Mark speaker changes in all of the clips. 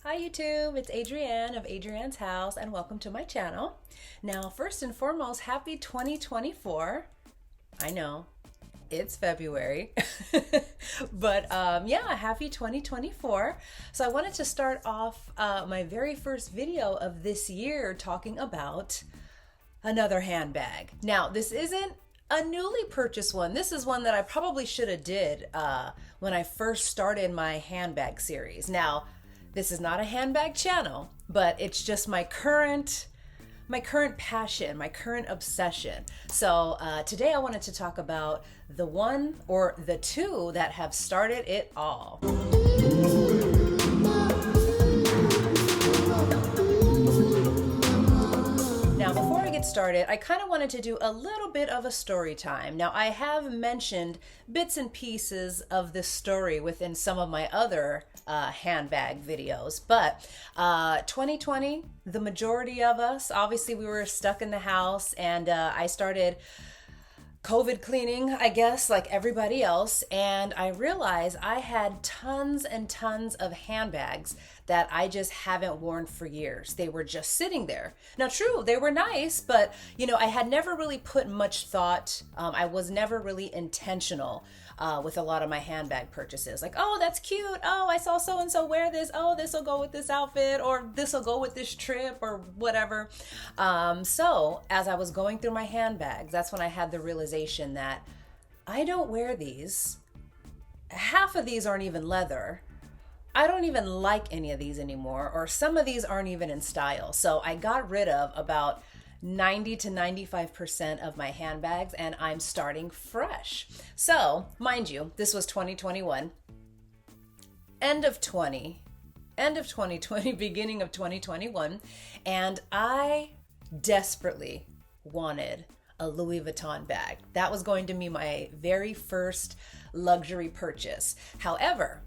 Speaker 1: Hi YouTube, it's Adrienne of Adrienne's House and welcome to my channel. Now, first and foremost, happy 2024. I know, it's February, but yeah, happy 2024. So I wanted to start off my very first video of this year talking about another handbag. Now, this isn't a newly purchased one. This is one that I probably should have did when I first started my handbag series. Now, this is not a handbag channel, but it's just my current passion, my current obsession. So today I wanted to talk about the one or the two that have started it all. Now, before I get started, I kind of wanted to do a little bit of a story time. Now, I have mentioned bits and pieces of this story within some of my other handbag videos, but 2020, the majority of us, obviously we were stuck in the house, and I started COVID cleaning, I guess, like everybody else, and I realized I had tons and tons of handbags that I just haven't worn for years. They were just sitting there. Now, true, they were nice, but I had never really put much thought. I was never really intentional with a lot of my handbag purchases. Like, oh, that's cute. Oh, I saw so-and-so wear this. Oh, this will go with this outfit, or this will go with this trip, or whatever. So as I was going through my handbags, that's when I had the realization that I don't wear these. Half of these aren't even leather. I don't even like any of these anymore, or some of these aren't even in style. So I got rid of about 90 to 95% of my handbags, and I'm starting fresh. So, mind you, this was 2021, end of 2020, beginning of 2021, and I desperately wanted a Louis Vuitton bag. That was going to be my very first luxury purchase. However,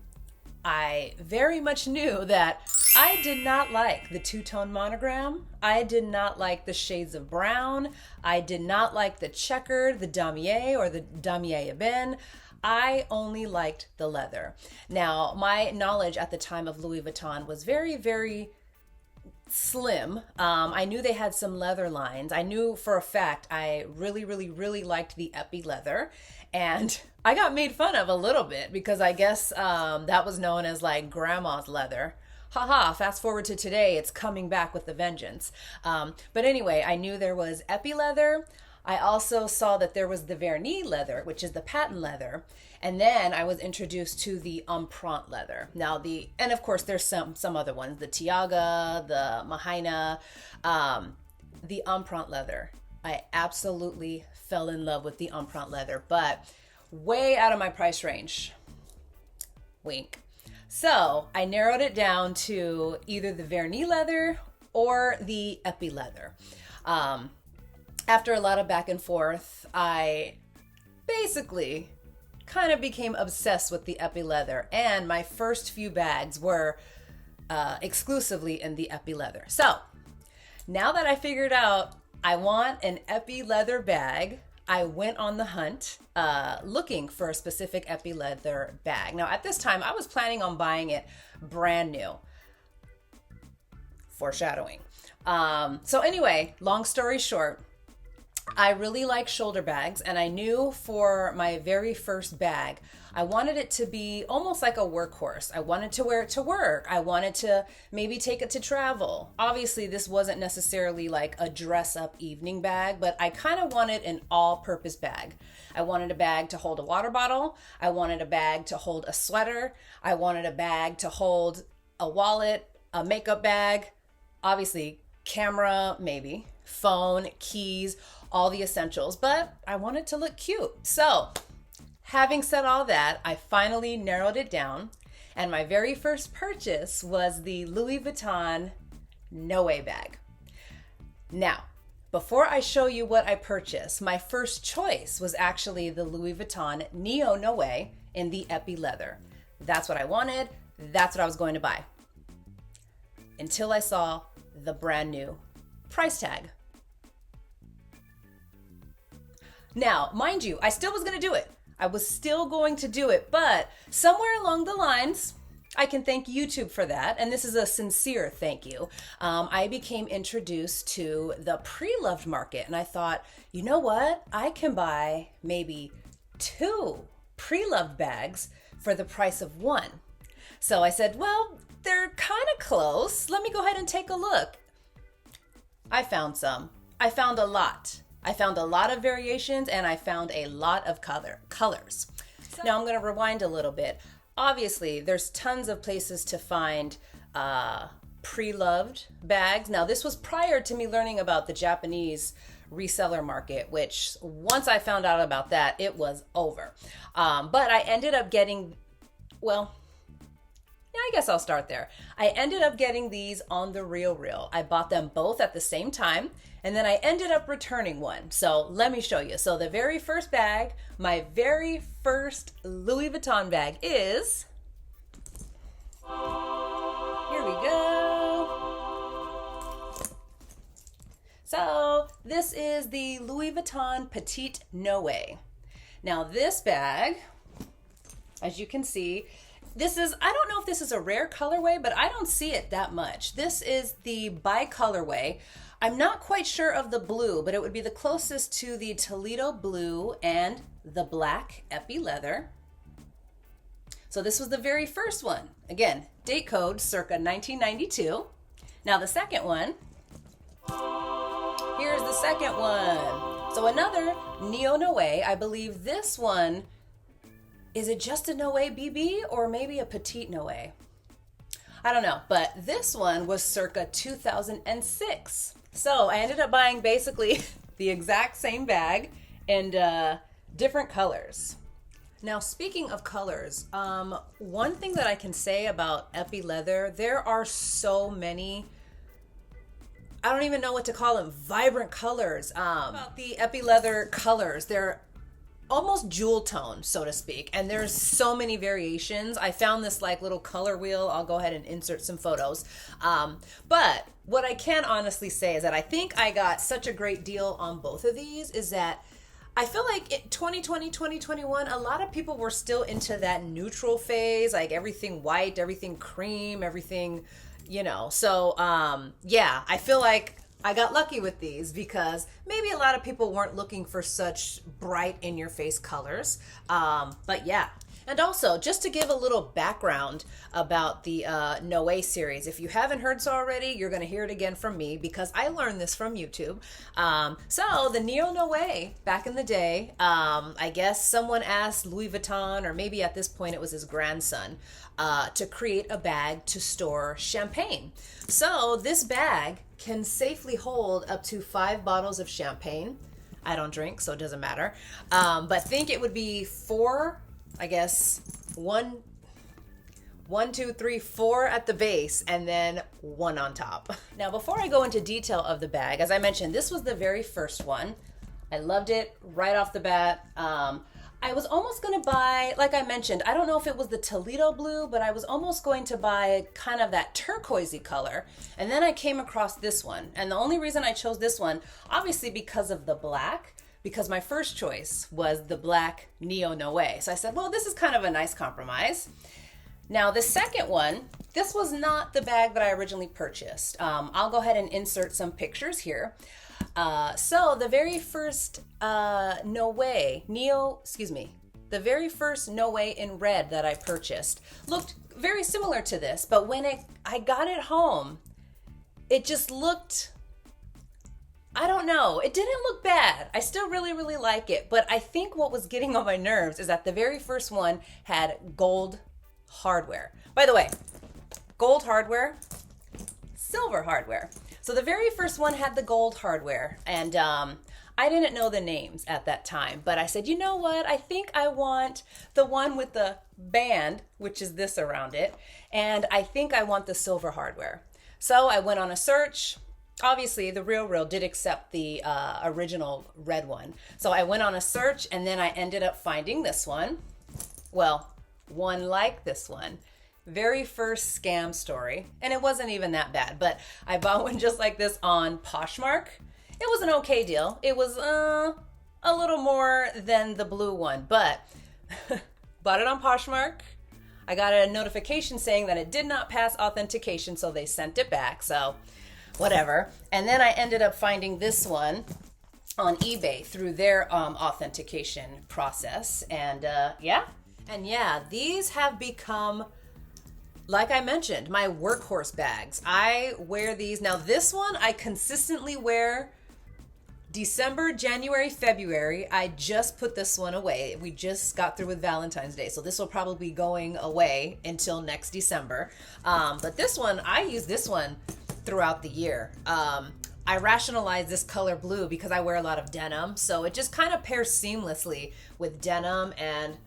Speaker 1: I very much knew that I did not like the two-tone monogram. I did not like the shades of brown. I did not like the checkered, the damier or the damier ebene. I only liked the leather. Now, my knowledge at the time of Louis Vuitton was very, very slim. I knew they had some leather lines. I knew for a fact I really, really, really liked the Epi leather. And I got made fun of a little bit because I guess that was known as like grandma's leather. Haha, fast forward to today, it's coming back with a vengeance. But anyway, I knew there was Epi leather. I also saw that there was the Vernis leather, which is the patent leather. And then I was introduced to the Empreinte leather. Now and of course there's some other ones, the Tiaga, the Mahaina, the Empreinte leather. I absolutely fell in love with the Empreinte leather, but way out of my price range. Wink. So I narrowed it down to either the Vernis leather or the Epi leather. After a lot of back and forth, I basically kind of became obsessed with the Epi leather, and my first few bags were exclusively in the Epi leather. So now that I figured out I want an Epi leather bag, I went on the hunt looking for a specific Epi leather bag. Now, at this time, I was planning on buying it brand new. Foreshadowing. So anyway, long story short, I really like shoulder bags, and I knew for my very first bag, I wanted it to be almost like a workhorse. I wanted to wear it to work. I wanted to maybe take it to travel. Obviously, this wasn't necessarily like a dress-up evening bag, but I kind of wanted an all-purpose bag. I wanted a bag to hold a water bottle. I wanted a bag to hold a sweater. I wanted a bag to hold a wallet, a makeup bag, obviously camera, maybe, phone, keys, all the essentials, but I wanted to look cute. So, having said all that, I finally narrowed it down, and my very first purchase was the Louis Vuitton Noe bag. Now, before I show you what I purchased, my first choice was actually the Louis Vuitton Neo Noe in the Epi leather. That's what I wanted. That's what I was going to buy. Until I saw the brand new price tag. Now, mind you, I still was going to do it. I was still going to do it, but somewhere along the lines, I can thank YouTube for that, and this is a sincere thank you. I became introduced to the pre-loved market, and I thought, you know what? I can buy maybe 2 pre-loved bags for the price of 1. So I said, well, they're kind of close. Let me go ahead and take a look. I found some. I found a lot. I found a lot of variations, and I found a lot of colors. Now I'm going to rewind a little bit. Obviously, there's tons of places to find pre-loved bags. Now, this was prior to me learning about the Japanese reseller market, which once I found out about that, it was over. But I ended up getting, well, yeah, I guess I'll start there. I ended up getting these on the RealReal. I bought them both at the same time, and then I ended up returning one. So let me show you. So the very first bag, my very first Louis Vuitton bag is, here we go. So this is the Louis Vuitton Petite Noe. Now this bag, as you can see, this is, I don't know if this is a rare colorway, but I don't see it that much. This is the bi-colorway. I'm not quite sure of the blue, but it would be the closest to the Toledo blue and the black epi leather. So this was the very first one. Again, date code circa 1992. Now the second one, here's the second one. So another Neo Noe. I believe this one, is it just a Noe BB or maybe a Petite Noe? I don't know, but this one was circa 2006. So I ended up buying basically the exact same bag in different colors. Now, speaking of colors, one thing that I can say about epi leather, there are so many, I don't even know what to call them, vibrant colors. About the epi leather colors, they're almost jewel tone, so to speak, and there's so many variations. I found this like little color wheel. I'll go ahead and insert some photos. But what I can honestly say is that I think I got such a great deal on both of these, is that I feel like 2020, 2021, a lot of people were still into that neutral phase, like everything white, everything cream, everything, you know. So yeah, I feel like I got lucky with these because maybe a lot of people weren't looking for such bright in your face colors. But yeah. And also, just to give a little background about the Noe series, if you haven't heard so already, you're going to hear it again from me because I learned this from YouTube. So the Neo Noe, back in the day, I guess someone asked Louis Vuitton, or maybe at this point it was his grandson, to create a bag to store champagne. So this bag can safely hold up to 5 bottles of champagne. I don't drink, so it doesn't matter. But think it would be 4, I guess, 1, 2, 3, 4 at the base, and then 1 on top. Now, before I go into detail of the bag, as I mentioned, this was the very first one. I loved it right off the bat. I was almost going to buy, like I mentioned, I don't know if it was the Toledo blue, but I was almost going to buy kind of that turquoisey color. And then I came across this one. And the only reason I chose this one, obviously because of the black, because my first choice was the black Neo Noe. So I said, well, this is kind of a nice compromise. Now, the second one, this was not the bag that I originally purchased. I'll go ahead and insert some pictures here. So the very first the very first Noe in red that I purchased looked very similar to this, but when I got it home, it just looked, I don't know, it didn't look bad. I still really, really like it, but I think what was getting on my nerves is that the very first one had gold hardware. By the way, gold hardware, silver hardware. So the very first one had the gold hardware, and I didn't know the names at that time, but I said, you know what? I think I want the one with the band, which is this around it, and I think I want the silver hardware. So I went on a search. Obviously, the RealReal did accept the original red one. So I went on a search, and then I ended up finding this one. Well, one like this one. Very first scam story, and it wasn't even that bad, but I bought one just like this on Poshmark. It was an okay deal. It was a little more than the blue one, but bought it on Poshmark. I got a notification saying that it did not pass authentication, so they sent it back. So whatever. And then I ended up finding this one on eBay through their authentication process. And yeah, these have become, like I mentioned, my workhorse bags. I wear these. Now this one I consistently wear December, January, February. I just put this one away. We just got through with Valentine's Day, so this will probably be going away until next December. But this one, I use this one throughout the year. I rationalize this color blue because I wear a lot of denim, so it just kind of pairs seamlessly with denim. And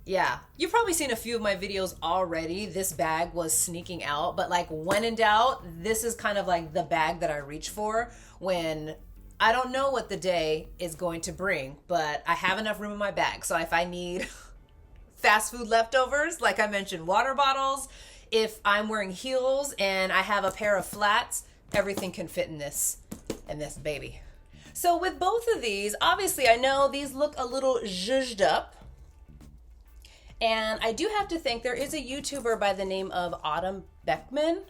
Speaker 1: yeah, you've probably seen a few of my videos already. This bag was sneaking out, but like when in doubt, this is kind of like the bag that I reach for when I don't know what the day is going to bring, but I have enough room in my bag. So if I need fast food leftovers, like I mentioned, water bottles, if I'm wearing heels and I have a pair of flats, everything can fit in this baby. So with both of these, obviously I know these look a little zhuzhed up. And I do have to think there is a YouTuber by the name of Autumn Beckham.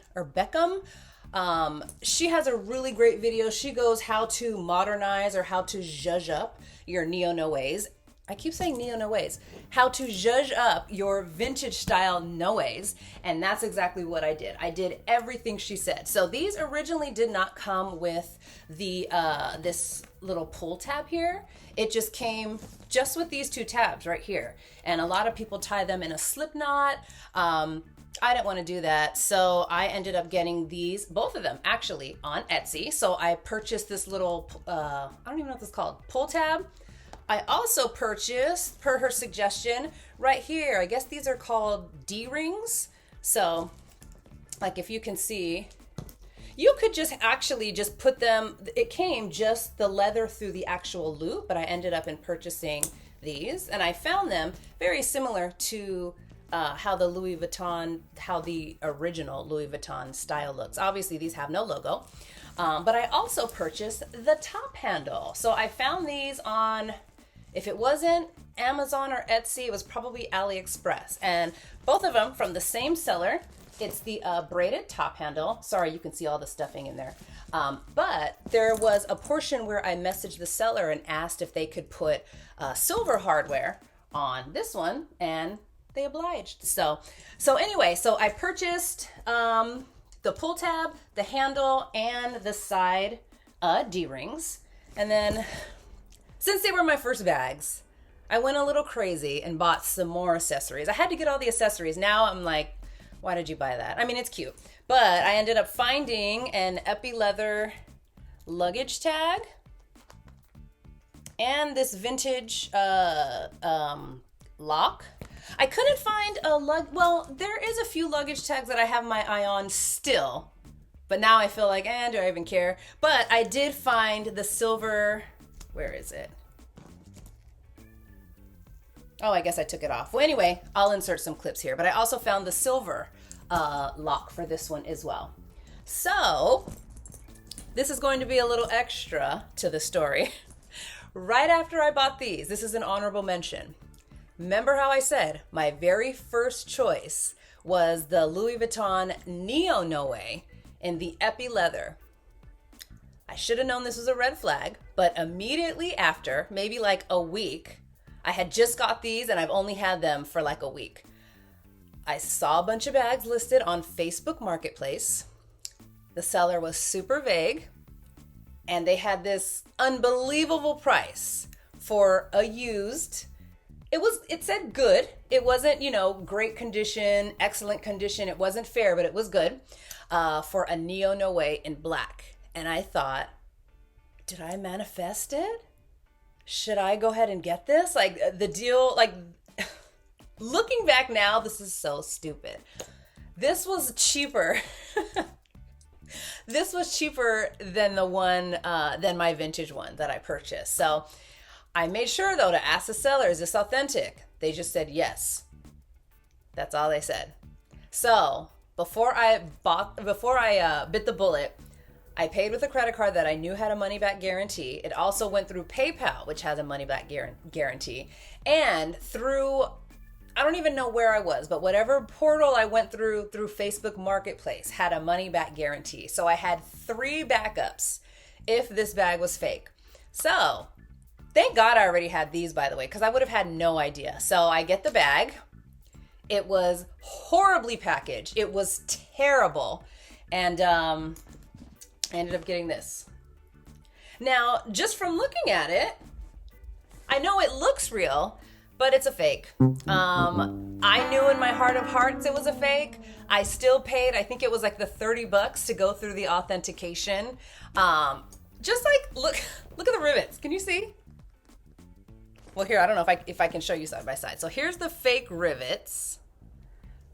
Speaker 1: She has a really great video. She goes how to modernize or how to zhuzh up your neo-noes. I keep saying neo-noes. How to zhuzh up your vintage style noes. And that's exactly what I did. I did everything she said. So these originally did not come with the this little pull tab here. It just came just with these two tabs right here. And a lot of people tie them in a slip knot. I didn't want to do that, so I ended up getting these, both of them actually, on Etsy. So I purchased this little, I don't even know what this is called, pull tab. I also purchased, per her suggestion, right here, I guess these are called D-rings. So, like if you can see, you could just actually just put them, it came just the leather through the actual loop, but I ended up in purchasing these, and I found them very similar to how the original Louis Vuitton style looks. Obviously, these have no logo, but I also purchased the top handle. So I found these on, if it wasn't Amazon or Etsy, it was probably AliExpress, and both of them from the same seller. It's the braided top handle. Sorry, you can see all the stuffing in there. But there was a portion where I messaged the seller and asked if they could put silver hardware on this one, and they obliged. So anyway, so I purchased the pull tab, the handle, and the side D-rings. And then, since they were my first bags, I went a little crazy and bought some more accessories. I had to get all the accessories. Now I'm like, why did you buy that? I mean, it's cute. But I ended up finding an Epi leather luggage tag and this vintage lock. I couldn't find well, there is a few luggage tags that I have my eye on still, but now I feel like, do I even care? But I did find the silver, where is it? Oh, I guess I took it off. Well, anyway, I'll insert some clips here, but I also found the silver lock for this one as well. So this is going to be a little extra to the story. Right after I bought these, this is an honorable mention. Remember how I said my very first choice was the Louis Vuitton Neo Noe in the Epi leather. I should have known this was a red flag, but immediately after, maybe like a week, I had just got these and I've only had them for like a week. I saw a bunch of bags listed on Facebook Marketplace. The seller was super vague, and they had this unbelievable price for a used. It said good. It wasn't, great condition, excellent condition. It wasn't fair, but it was good, for a Neo Noe in black. And I thought, did I manifest it? Should I go ahead and get this? Like the deal, looking back now, this is so stupid. This was cheaper. This was cheaper than the one, than my vintage one that I purchased. So I made sure though to ask the seller, is this authentic? They just said yes. That's all they said. So before I bit the bullet, I paid with a credit card that I knew had a money-back guarantee. It also went through PayPal, which has a money-back guarantee. And through I don't even know where I was, but whatever portal I went through Facebook Marketplace had a money back guarantee. So I had 3 backups if this bag was fake. So thank God I already had these, by the way, because I would have had no idea. So I get the bag. It was horribly packaged. It was terrible. And I ended up getting this. Now, just from looking at it, I know it looks real, but it's a fake. I knew in my heart of hearts it was a fake. I still paid, I think it was like the $30 to go through the authentication. Just like, look at the rivets. Can you see? Well, here, I don't know if I can show you side by side. So here's the fake rivets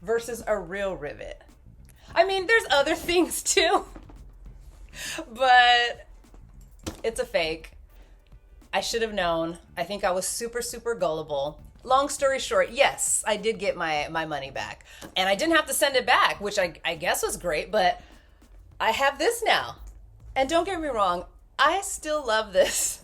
Speaker 1: versus a real rivet. I mean, there's other things too, but it's a fake. I should have known. I think I was super, super gullible. Long story short, yes, I did get my money back. And I didn't have to send it back, which I guess was great, but I have this now. And don't get me wrong, I still love this.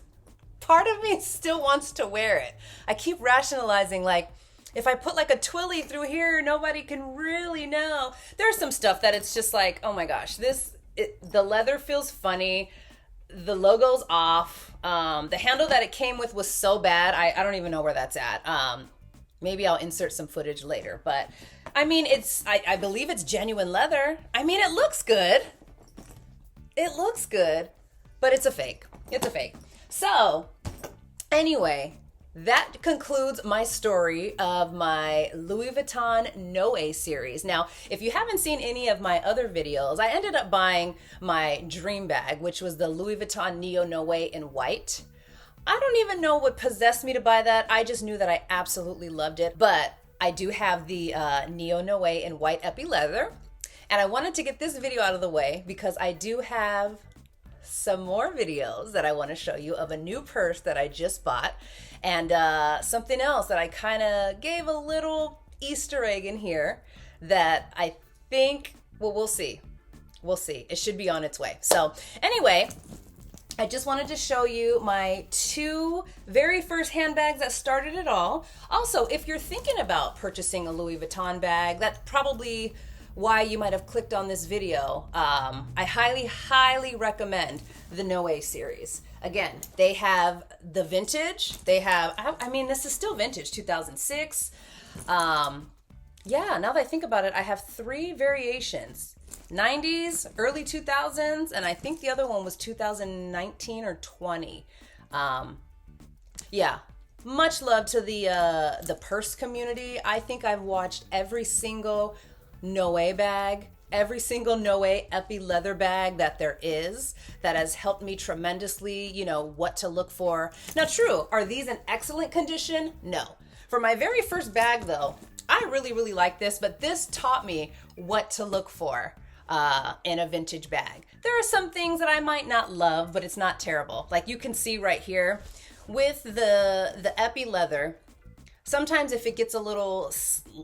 Speaker 1: Part of me still wants to wear it. I keep rationalizing, like, if I put like a twilly through here, nobody can really know. There's some stuff that it's just like, oh my gosh, the leather feels funny. The logo's off. The handle that it came with was so bad. I don't even know where that's at. Maybe I'll insert some footage later. But I mean, I believe it's genuine leather. I mean, it looks good. It looks good, but it's a fake. It's a fake. So anyway, that concludes my story of my Louis Vuitton Noe series. Now, if you haven't seen any of my other videos, I ended up buying my dream bag, which was the Louis Vuitton Neo Noe in white. I don't even know what possessed me to buy that. I just knew that I absolutely loved it. But I do have the Neo Noe in white epi leather. And I wanted to get this video out of the way because I do have some more videos that I want to show you of a new purse that I just bought. And something else that I kind of gave a little Easter egg in here that I think, well, we'll see. We'll see. It should be on its way. So anyway, I just wanted to show you my 2 very first handbags that started it all. Also, if you're thinking about purchasing a Louis Vuitton bag, that's probably why you might have clicked on this video. I highly, highly recommend the Noe series. Again, they have the vintage. They have, I mean, this is still vintage, 2006. Yeah, now that I think about it, I have 3 variations. 90s, early 2000s, and I think the other one was 2019 or 20. Yeah, much love to the purse community. I think I've watched every single Noe bag, every single Noe epi leather bag that there is that has helped me tremendously, you know, what to look for. Now, true, are these in excellent condition? No. For my very first bag, though, I really, really like this, but this taught me what to look for in a vintage bag. There are some things that I might not love, but it's not terrible. Like you can see right here with the epi leather, sometimes if it gets a little,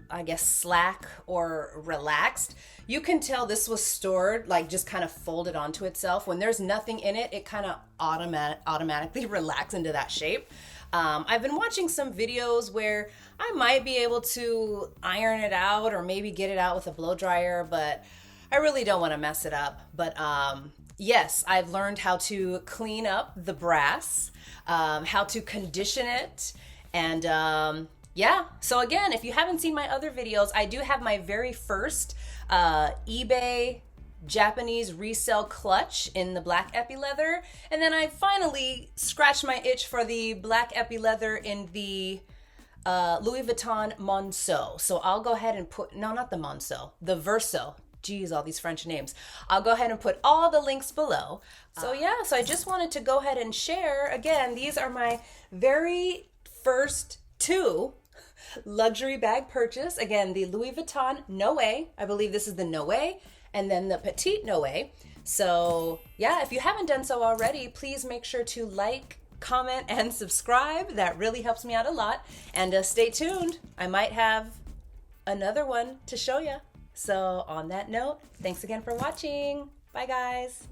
Speaker 1: I guess, slack or relaxed, you can tell this was stored, like just kind of folded onto itself. When there's nothing in it, it kind of automatically relaxes into that shape. I've been watching some videos where I might be able to iron it out or maybe get it out with a blow dryer, but I really don't want to mess it up. But yes, I've learned how to clean up the brass, how to condition it, and yeah. So again, if you haven't seen my other videos, I do have my very first eBay Japanese resale clutch in the black epi leather, and then I finally scratched my itch for the black epi leather in the Louis Vuitton Monceau. So I'll go ahead and put, no, not the Monceau, the Verso. Geez, all these French names. I'll go ahead and put all the links below. So yeah, so I just wanted to go ahead and share. Again, these are my very first 2 luxury bag purchase. Again, the Louis Vuitton Noe. I believe this is the Noe, and then the Petite Noe. So yeah, if you haven't done so already, please make sure to like, comment, and subscribe. That really helps me out a lot. And stay tuned. I might have another one to show you. So on that note, thanks again for watching. Bye guys.